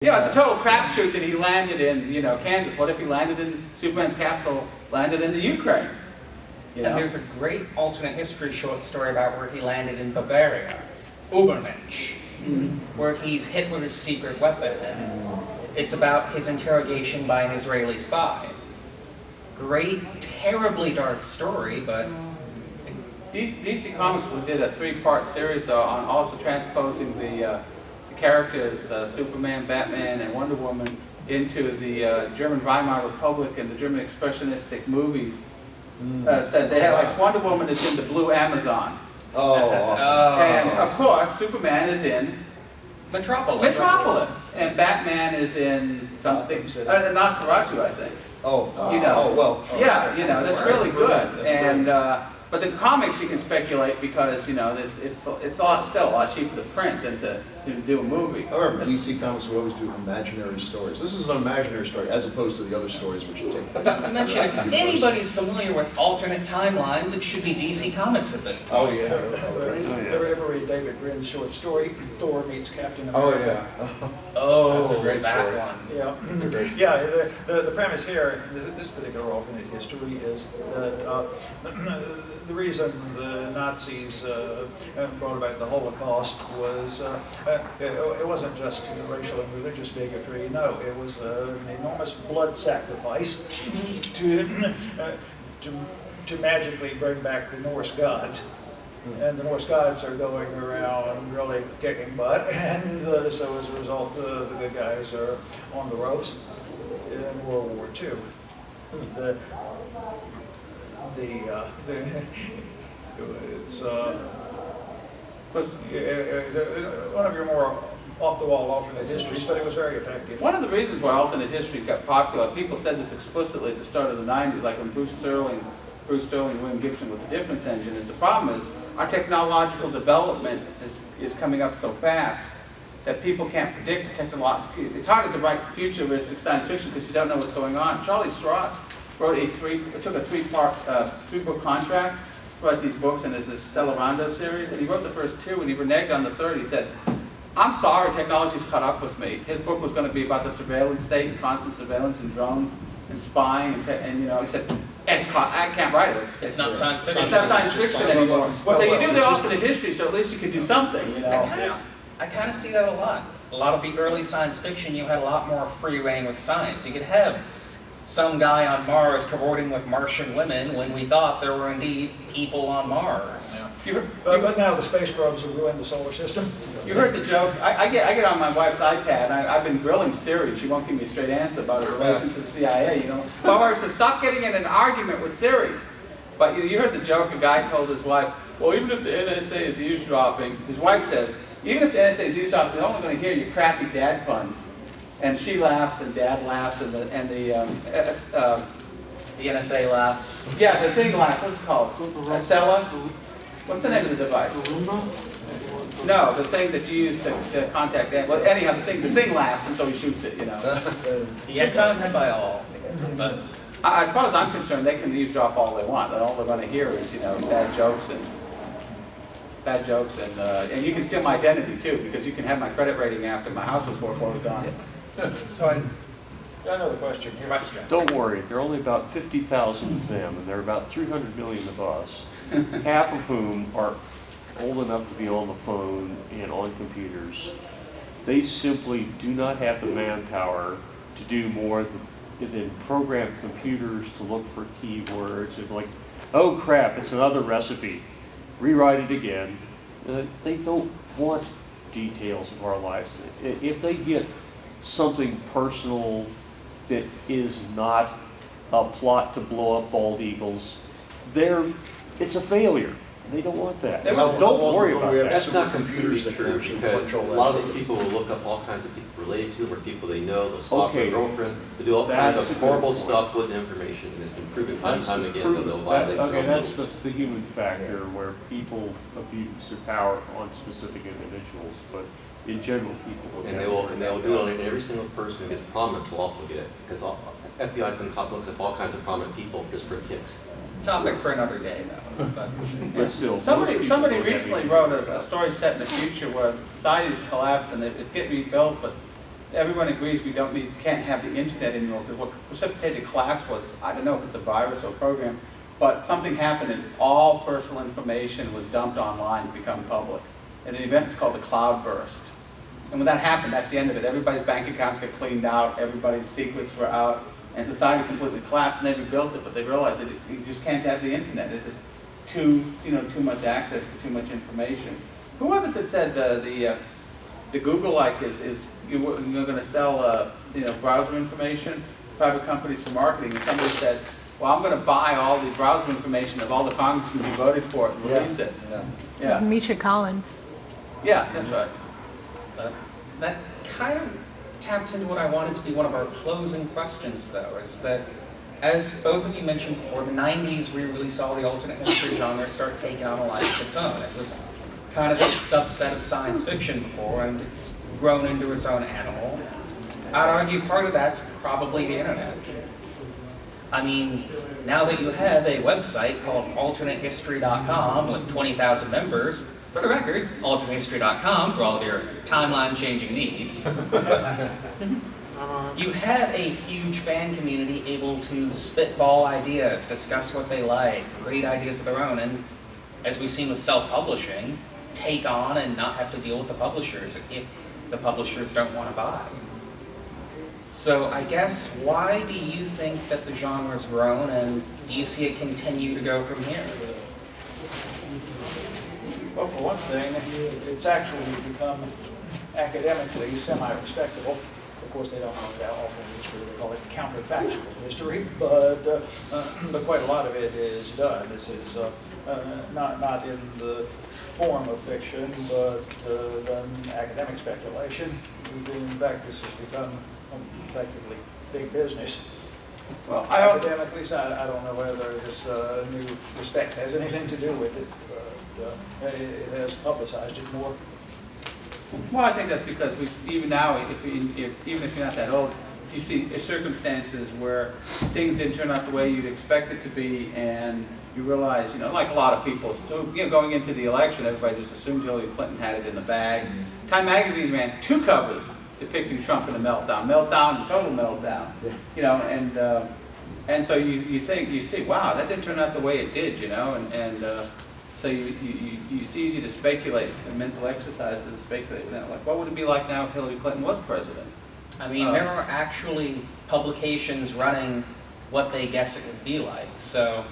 Yeah, it's a total crapshoot that he landed in, Kansas. What if he landed in Superman's capsule, landed in the Ukraine? And there's a great alternate history short story about where he landed in Bavaria, Ubermensch, where he's hit with his secret weapon, and it's about his interrogation by an Israeli spy. Great, terribly dark story, but DC Comics did a 3-part series though on also transposing the characters Superman, Batman, and Wonder Woman into the German Weimar Republic and the German expressionistic movies. Said they have like Wonder Woman is in the Blue Amazon. Oh, awesome. And of course Superman is in Metropolis. And Batman is in something Nosferatu, I think. Yeah, that's really good. And but the comics you can speculate because it's still a lot cheaper to print than to do a movie. I remember DC Comics would always do imaginary stories. This is an imaginary story as opposed to the other stories which you take. Not to mention, if anybody's familiar with alternate timelines, it should be DC Comics at this point. Oh yeah. Ever read David Grimm's short story, Thor meets Captain America? Oh, that's a great that story. one. Yeah. That's a great story. Yeah. The premise here, this particular alternate history, is that the reason the Nazis brought about the Holocaust was it wasn't just racial and religious bigotry. No, it was an enormous blood sacrifice to magically bring back the Norse gods. And the Norse gods are going around really kicking butt, and so as a result, the good guys are on the ropes in World War II. It's one of your more off-the-wall alternate histories, but it was very effective. One of the reasons why alternate history got popular, people said this explicitly at the start of the 90s, like when Bruce Sterling and William Gibson with the difference engine, is the problem is our technological development is coming up so fast that people can't predict the technological. It's harder to write futuristic science fiction because you don't know what's going on. Charlie Strauss wrote took a 3-book contract, wrote these books, and there's this Celerando series, and he wrote the first 2, and he reneged on the 3rd. He said, I'm sorry, technology's caught up with me. His book was going to be about the surveillance state and constant surveillance and drones and spying, and he said, I can't write it. It's not science fiction. It's not science fiction anymore. So you do the alternate history, so at least you could do something, I kind of see that a lot. A lot of the early science fiction, you had a lot more free reign with science. You could have some guy on Mars cavorting with Martian women when we thought there were indeed people on Mars. Yeah. But now the space probes have ruined the solar system. You heard the joke. I get on my wife's iPad, and I've been grilling Siri. She won't give me a straight answer about her relation to the CIA, My wife says, stop getting in an argument with Siri. But you heard the joke, a guy told his wife, well, even if the NSA is eavesdropping, his wife says, even if the NSA is eavesdropping, they're only going to hear your crappy dad puns. And she laughs, and Dad laughs, and the NSA laughs. Yeah, the thing laughs. What's it called? Acela? What's the name of the device? No, the thing that you use to contact that. Well, anyhow, the thing laughs, and so he shoots it. The Eton had by all. But as far as I'm concerned, they can eavesdrop all they want. All they're going to hear is bad jokes and you can steal my identity too, because you can have my credit rating after my house was foreclosed on. So I know the question. Don't worry, there are only about 50,000 of them, and there are about 300 million of us, half of whom are old enough to be on the phone and on computers. They simply do not have the manpower to do more than program computers to look for keywords and like, oh crap, it's another recipe. Rewrite it again. They don't want details of our lives. If they get something personal that is not a plot to blow up bald eagles, it's a failure. They don't want that. Well, Don't worry about that. That's not completely true, because a lot of those people will look up all kinds of people related to them, or people they know, they'll stalk their girlfriends, they'll do all kinds of horrible stuff with information, and it's been proven time and time again that they'll violate their own that's rules. the human factor where people abuse their power on specific individuals, but in general people will. And they will do it on every single person who gets prominent will also get it, because FBI can look at all kinds of prominent people just for kicks. Topic for another day, though. But still, Somebody recently wrote a story set in the future where society has collapsed and it get rebuilt, but everyone agrees we can't have the internet anymore, because what precipitated collapse was, I don't know if it's a virus or a program, but something happened and all personal information was dumped online to become public. And the event is called the cloud burst. And when that happened, that's the end of it. Everybody's bank accounts got cleaned out, everybody's secrets were out, and society completely collapsed, and they rebuilt it, but they realized that you just can't have the internet. There's just too much access to too much information. Who was it that said the Google-like is you're going to sell browser information, private companies for marketing, and somebody said, well, I'm going to buy all the browser information of all the congressmen who voted for it and release it. Yeah. Misha Collins. Yeah, that's right. That kind of taps into what I wanted to be one of our closing questions, though, is that, as both of you mentioned before, the 90s we really saw the alternate history genre start taking on a life of its own. It was kind of a subset of science fiction before, and it's grown into its own animal. I'd argue part of that's probably the internet. I mean, now that you have a website called alternatehistory.com with 20,000 members, for the record, alternatehistory.com for all of your timeline-changing needs, you have a huge fan community able to spitball ideas, discuss what they like, create ideas of their own, and as we've seen with self-publishing, take on and not have to deal with the publishers if the publishers don't want to buy. So I guess, why do you think that the genre's grown, and do you see it continue to go from here? Well, for one thing, it's actually become academically semi-respectable. Of course, they don't call it alternate history; they call it counterfactual history. But quite a lot of it is done. This is not in the form of fiction, but done academic speculation. In fact, this has become effectively big business. Well, academically, so I don't know whether this new respect has anything to do with it, but it has publicized it more. Well, I think that's because even now, even if you're not that old, you see circumstances where things didn't turn out the way you'd expect it to be, and you realize, like a lot of people, so going into the election, everybody just assumed Hillary Clinton had it in the bag. Time magazine ran 2 covers depicting Trump in a meltdown, and total meltdown. And so you see, wow, that didn't turn out the way it did, so it's easy to speculate, the mental exercise to speculate. Like, what would it be like now if Hillary Clinton was president? I mean, there are actually publications running what they guess it would be like. So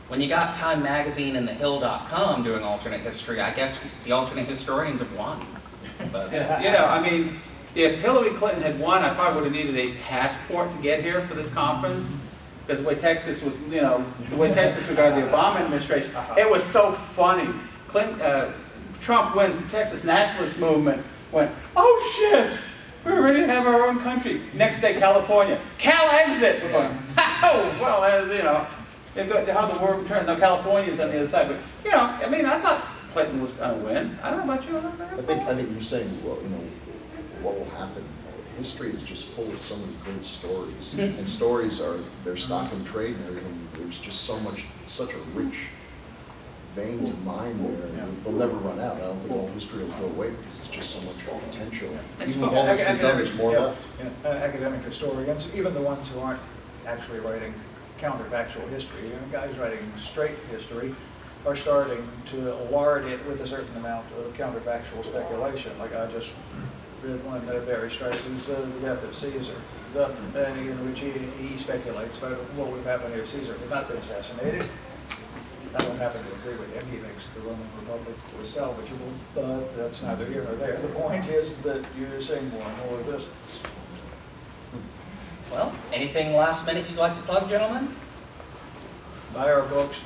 when you got Time Magazine and TheHill.com doing alternate history, I guess the alternate historians have won. But, I mean, if Hillary Clinton had won, I probably would have needed a passport to get here for this conference. Because the way Texas was, the way Texas regarded the Obama administration, it was so funny. Trump wins, the Texas nationalist movement went, oh shit, we're ready to have our own country. Next day, California, Cal exit. We're going, oh, well, how the world turns. Now California's on the other side, but I mean, I thought Clinton was going to win. I don't know about you. I think you're saying, well, what will happen. History is just full of so many great stories, and stories they're stock in trade and everything. There's just such a rich vein to mine there, and they'll never run out. I don't think all history will go away because there's just so much potential. Even with all that's been done, there's more left. Academic historians, even the ones who aren't actually writing counterfactual history, guys writing straight history, are starting to lard it with a certain amount of counterfactual speculation. Like I just read one that Barry Streisand's The Death of Caesar, in which he speculates about what would have happened if Caesar had not been assassinated. I don't happen to agree with him. He thinks the Roman Republic was salvageable, but that's neither here nor there. The point is that you're seeing more and more of this. Well, anything last minute you'd like to plug, gentlemen? Buy our books.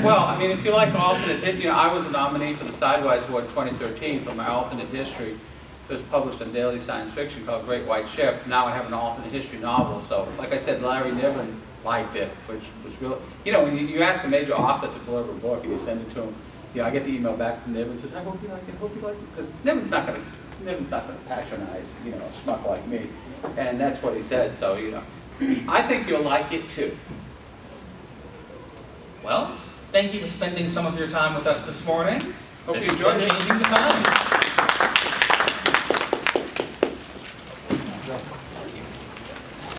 Well, I mean, if you like alternate history, I was a nominee for the Sidewise Award in 2013 for my alternate history. It was published in Daily Science Fiction called Great White Ship. Now I have an alternate history novel. So, like I said, Larry Niven liked it, which was really, when you ask a major author to deliver a book and you send it to him, I get the email back from Niven and says, I hope you like it, because Niven's not going to patronize, a schmuck like me. And that's what he said. So, I think you'll like it too. Well, thank you for spending some of your time with us this morning. Hope this you has been enjoyed it. Changing the Times.